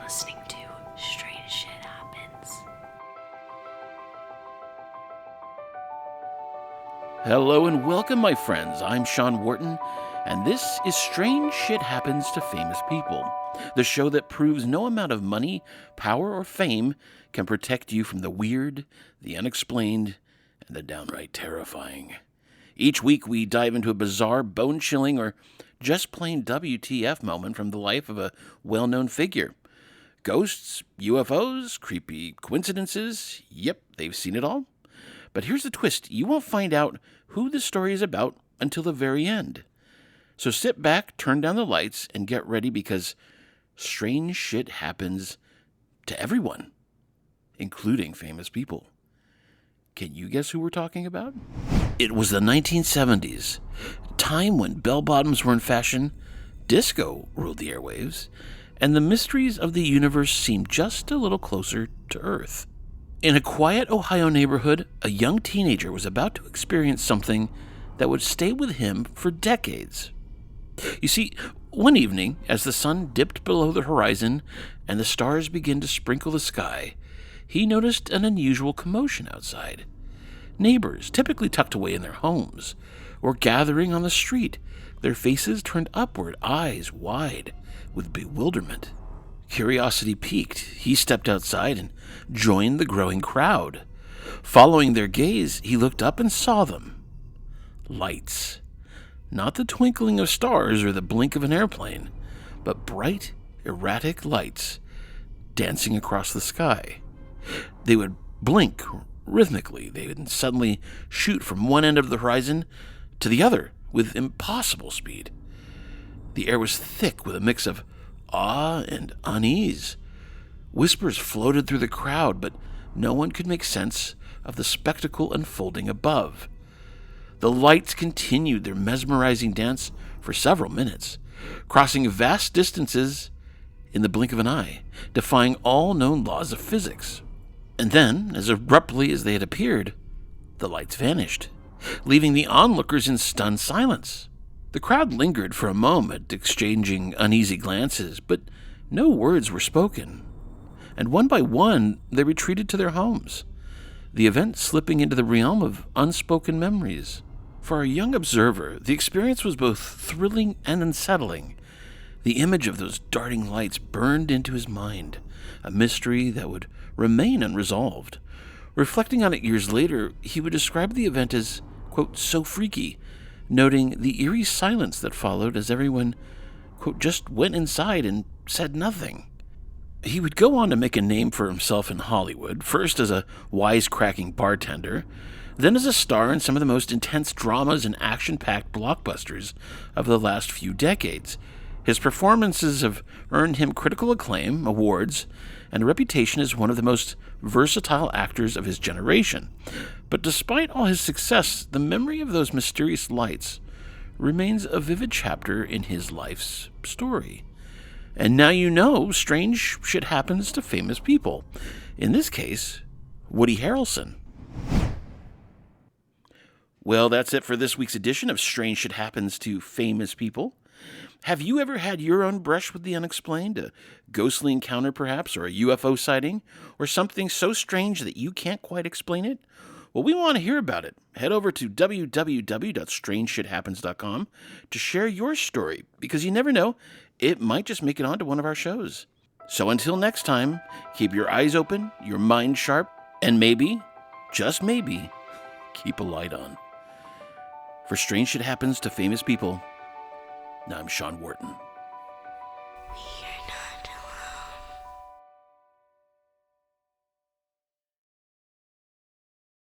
listening to Strange Shit Happens. Hello and welcome, my friends. I'm Sean Wharton, and this is Strange Shit Happens to Famous People, the show that proves no amount of money, power, or fame can protect you from the weird, the unexplained, and the downright terrifying. Each week we dive into a bizarre, bone-chilling, or just plain WTF moment from the life of a well-known figure. Ghosts, UFOs, creepy coincidences, yep, they've seen it all. But here's the twist, you won't find out who the story is about until the very end. So sit back, turn down the lights, and get ready because strange shit happens to everyone, including famous people. Can you guess who we're talking about? It was the 1970s, time when bell-bottoms were in fashion, disco ruled the airwaves, and the mysteries of the universe seemed just a little closer to Earth. In a quiet Ohio neighborhood, a young teenager was about to experience something that would stay with him for decades. You see, one evening, as the sun dipped below the horizon and the stars began to sprinkle the sky, he noticed an unusual commotion outside. Neighbors, typically tucked away in their homes, were gathering on the street, their faces turned upward, eyes wide with bewilderment. Curiosity piqued, he stepped outside and joined the growing crowd. Following their gaze, he looked up and saw them. Lights. Not the twinkling of stars or the blink of an airplane, but bright, erratic lights dancing across the sky. They would blink rhythmically. They would suddenly shoot from one end of the horizon to the other with impossible speed. The air was thick with a mix of awe and unease. Whispers floated through the crowd, but no one could make sense of the spectacle unfolding above. The lights continued their mesmerizing dance for several minutes, crossing vast distances in the blink of an eye, defying all known laws of physics. And then, as abruptly as they had appeared, the lights vanished, leaving the onlookers in stunned silence. The crowd lingered for a moment, exchanging uneasy glances, but no words were spoken. And one by one, they retreated to their homes, the event slipping into the realm of unspoken memories. For a young observer, the experience was both thrilling and unsettling. The image of those darting lights burned into his mind, a mystery that would remain unresolved. Reflecting on it years later, he would describe the event as, quote, so freaky, noting the eerie silence that followed as everyone, quote, just went inside and said nothing. He would go on to make a name for himself in Hollywood, first as a wisecracking bartender, then as a star in some of the most intense dramas and action-packed blockbusters of the last few decades. His performances have earned him critical acclaim, awards, and a reputation as one of the most versatile actors of his generation. But despite all his success, the memory of those mysterious lights remains a vivid chapter in his life's story. And now you know strange shit happens to famous people. In this case, Woody Harrelson. Well, that's it for this week's edition of Strange Shit Happens to Famous People. Have you ever had your own brush with the unexplained? A ghostly encounter, perhaps, or a UFO sighting? Or something so strange that you can't quite explain it? Well, we want to hear about it. Head over to www.strangeshithappens.com to share your story, because you never know, it might just make it onto one of our shows. So until next time, keep your eyes open, your mind sharp, and maybe, just maybe, keep a light on. For Strange Shit Happens to Famous People, I'm Sean Wharton.